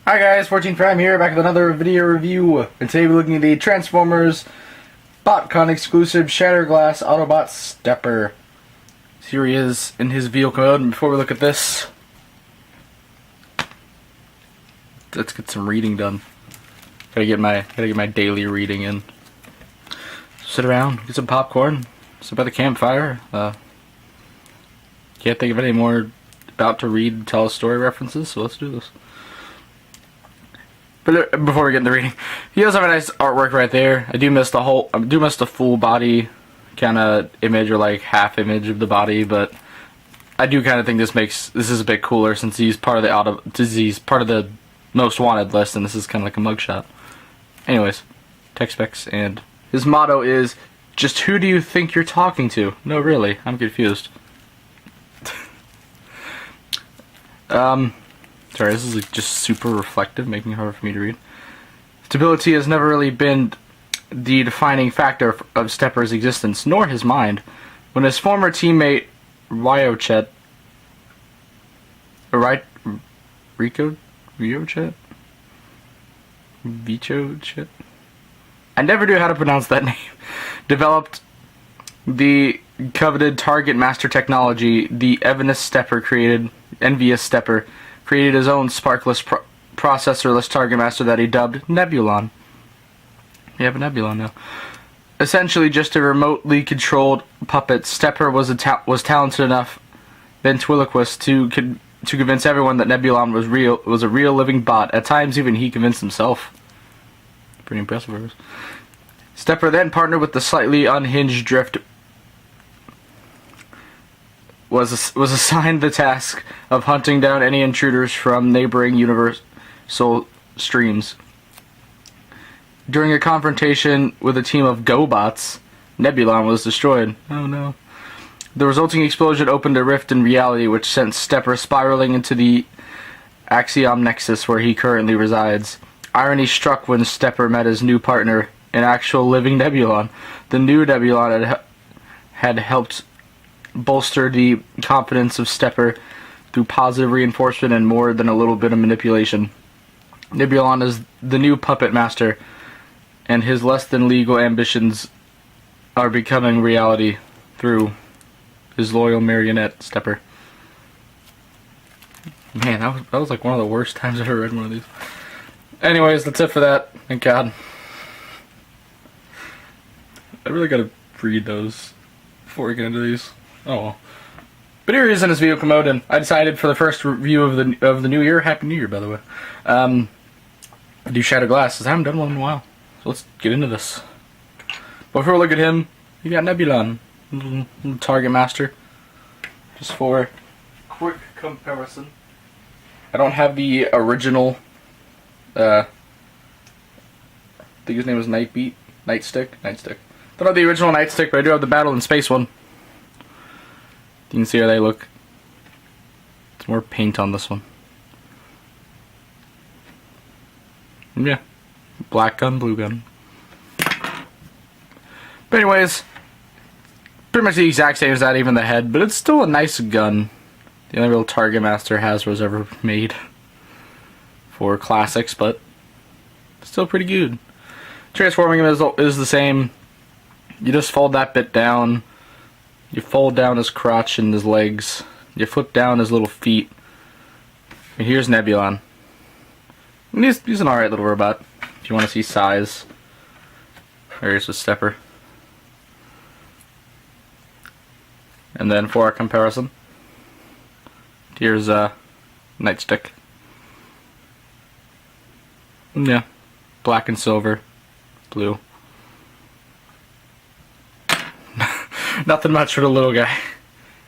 Hi guys, 14 Prime here, back with another video review. And today we're looking at the Transformers BotCon exclusive Shatterglass Autobot Stepper. Here he is in his vehicle mode, and before we look at this, let's get some reading done. Gotta get my daily reading in. Sit around, get some popcorn, sit by the campfire. Can't think of any more about to read, tell a story references, so let's do this. But before we get into reading, he does have a nice artwork right there. I do miss the full body kind of image, or like half image of the body, but I do kind of think this is a bit cooler since he's part of the most wanted list, and this is kind of like a mugshot. Anyways, tech specs, and his motto is, "Just who do you think you're talking to?" No, really, I'm confused. Sorry, this is like just super reflective, making it hard for me to read. Stability has never really been the defining factor of Stepper's existence, nor his mind. When his former teammate Ryochet, I never knew how to pronounce that name, developed the coveted target master technology, the envious Stepper created his own sparkless processorless target master that he dubbed Nebulon. We have a Nebulon now. Essentially just a remotely controlled puppet, Stepper was talented enough ventriloquist to convince everyone that Nebulon was a real living bot. At times even he convinced himself. Pretty impressive of us. Stepper then partnered with the slightly unhinged Drift, was assigned the task of hunting down any intruders from neighboring universal streams. During a confrontation with a team of GoBots, Nebulon was destroyed. Oh no. The resulting explosion opened a rift in reality which sent Stepper spiraling into the Axiom Nexus where he currently resides. Irony struck when Stepper met his new partner, an actual living Nebulon. The new Nebulon had helped bolster the confidence of Stepper through positive reinforcement and more than a little bit of manipulation. Nebulon is the new puppet master, and his less than legal ambitions are becoming reality through his loyal marionette Stepper. Man, that was like one of the worst times I've ever read one of these. Anyways, that's it for that. Thank God. I really gotta read those before we get into these. Oh well. But here he is in his vehicle mode, and I decided for the first review of the new year, Happy New Year, by the way, I do Shatterglass, because I haven't done one in a while. So let's get into this. Before we look at him, you got Nebulon, little target master. Just for quick comparison, I don't have the original, I think his name was Nightstick. Don't have the original Nightstick, but I do have the Battle in Space one. You can see how they look. It's more paint on this one. Yeah. Black gun, blue gun. But anyways, pretty much the exact same as that, even the head, but it's still a nice gun. The only real target master was ever made for classics, but still pretty good. Transforming him is the same. You just fold that bit down. You fold down his crotch and his legs. You flip down his little feet. And here's Nebulon. And he's an alright little robot, if you want to see size. There's the Stepper. And then for our comparison, here's Nightstick. Yeah, black and silver, blue. Nothing much for the little guy.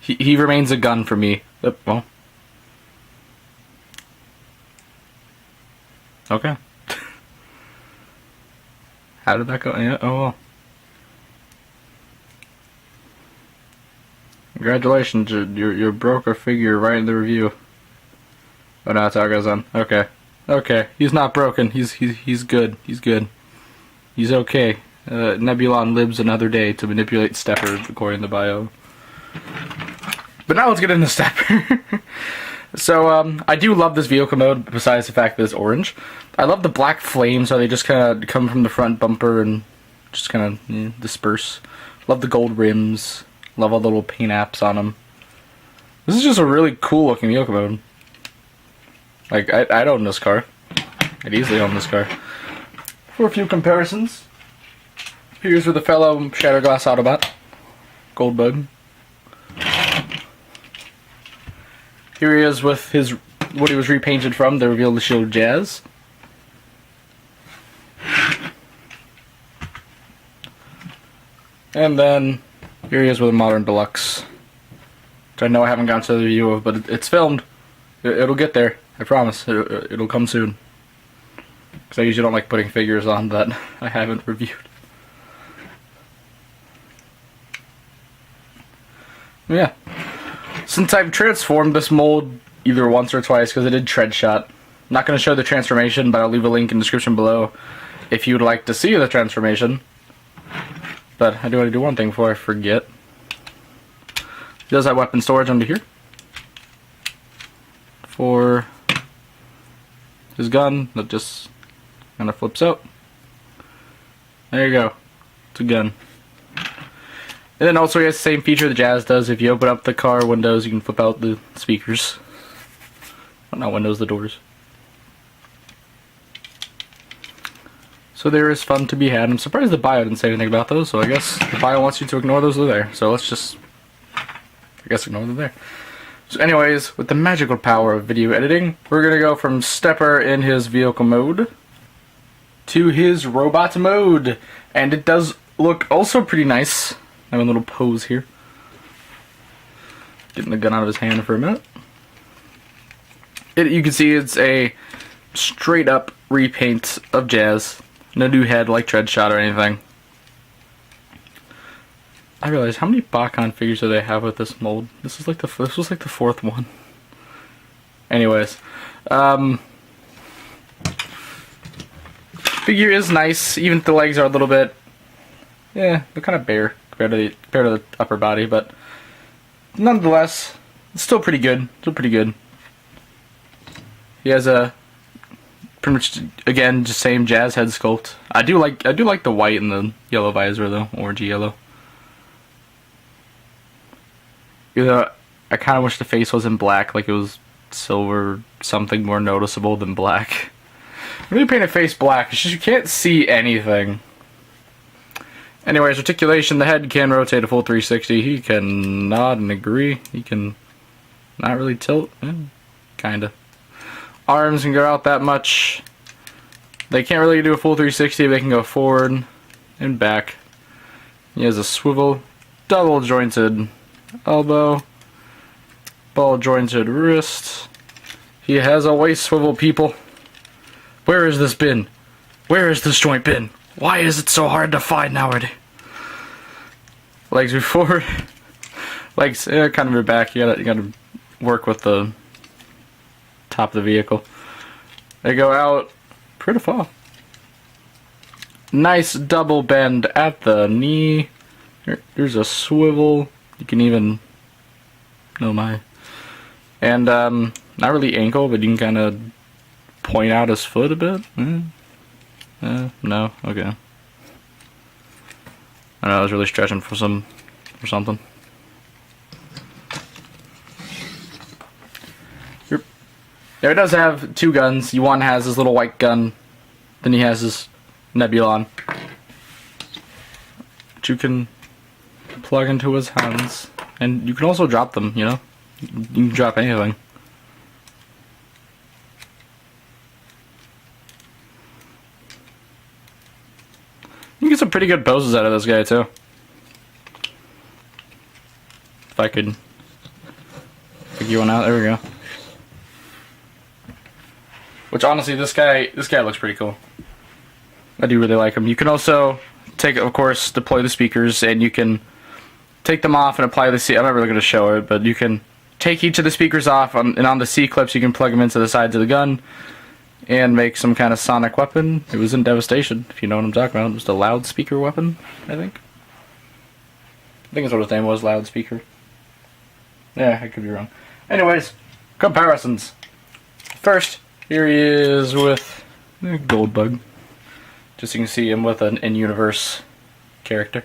He remains a gun for me. Well. Okay. How did that go? Yeah, oh well. Congratulations, you broke our figure right in the review. Oh no, that's how it goes on. Okay. Okay. He's not broken. He's good. He's good. He's okay. Nebulon lives another day to manipulate Stepper, according to bio. But now let's get into Stepper. So, I do love this vehicle mode, besides the fact that it's orange. I love the black flames, how they just kind of come from the front bumper and just kind of disperse. Love the gold rims. Love all the little paint apps on them. This is just a really cool looking vehicle mode. Like, I'd own this car. I'd easily own this car. For a few comparisons, here's with a fellow Shatterglass Autobot, Goldbug. Here he is with his what he was repainted from, the Reveal the Shield Jazz. And then here he is with a Modern Deluxe, which I know I haven't gotten to the review of, but it's filmed. It'll get there, I promise. It'll come soon. Because I usually don't like putting figures on that I haven't reviewed. Yeah. Since I've transformed this mold either once or twice, because I did TREADSHOT. I'm not going to show the transformation, but I'll leave a link in the description below if you'd like to see the transformation. But I do want to do one thing before I forget. He does have weapon storage under here for his gun that just kind of flips out. There you go. It's a gun. And then also he has the same feature the Jazz does. If you open up the car windows, you can flip out the speakers. Well, not windows, the doors. So there is fun to be had. I'm surprised the bio didn't say anything about those, so I guess the bio wants you to ignore those that are there. So let's just, I guess, ignore them there. So anyways, with the magical power of video editing, we're going to go from Stepper in his vehicle mode to his robot mode. And it does look also pretty nice. I have a little pose here. Getting the gun out of his hand for a minute. You can see it's a straight up repaint of Jazz. No new head like TREADSHOT or anything. I realize how many Bakon figures do they have with this mold? This was like the fourth one. Anyways, figure is nice. Even if the legs are a little bit, yeah, they're kind of bare compared to the upper body, but nonetheless, it's still pretty good. Still pretty good. He has a pretty much, again, just same Jazz head sculpt. I do like the white and the yellow visor though, orangey yellow. I kind of wish the face was in black, like it was silver, something more noticeable than black. When you paint a face black, it's just you can't see anything. Anyways, articulation, the head can rotate a full 360. He can nod and agree. He can not really tilt. Kinda. Arms can go out that much. They can't really do a full 360, but they can go forward and back. He has a swivel, double jointed elbow, ball jointed wrist. He has a waist swivel, people. Where has this been? Where has this joint been? Why is it so hard to find nowadays? Legs are forward. Legs kind of are back. You gotta work with the top of the vehicle. They go out pretty far. Nice double bend at the knee. Here's a swivel. You can even, oh my. And not really ankle, but you can kind of point out his foot a bit. No, okay. I don't know, I was really stretching for something. Yeah, he does have two guns. One has his little white gun, then he has his Nebulon, which you can plug into his hands, and you can also drop them. You know, you can drop anything. You can get some pretty good poses out of this guy too. If I could figure one out, there we go. Which honestly, this guy looks pretty cool. I do really like him. You can also of course, deploy the speakers, and you can take them off and apply the C. I'm not really going to show it, but you can take each of the speakers off, and on the C clips you can plug them into the sides of the gun and make some kind of sonic weapon. It was in Devastation, if you know what I'm talking about. It was the loudspeaker weapon, I think. I think that's what his name was, loudspeaker. Yeah, I could be wrong. Anyways, Comparisons. First, here he is with Goldbug. Just so you can see him with an in-universe character.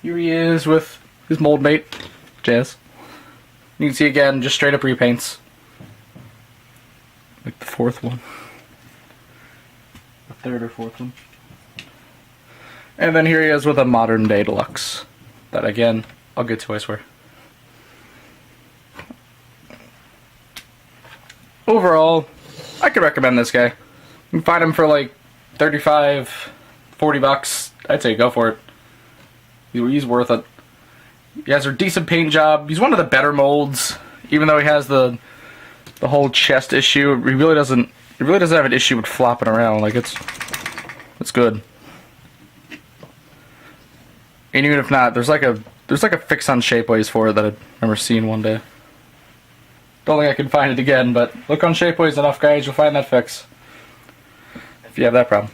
Here he is with his mold mate, Jazz. You can see again, just straight up repaints. Like the fourth one. The third or fourth one. And then here he is with a modern day deluxe. That again, I'll get to, I swear. Overall, I could recommend this guy. You can find him for like 35, 40 bucks. I'd say go for it. He's worth it. He has a decent paint job. He's one of the better molds, even though he has the whole chest issue. He really doesn't have an issue with flopping around. Like it's good. And even if not, there's like a fix on Shapeways for it that I remember seeing one day. Don't think I can find it again, but look on Shapeways enough, guys, you'll find that fix. If you have that problem.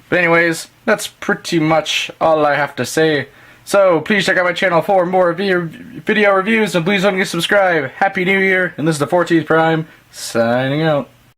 But anyways, that's pretty much all I have to say. So, please check out my channel for more video reviews, and please don't forget to subscribe. Happy New Year, and this is the 14th Prime, signing out.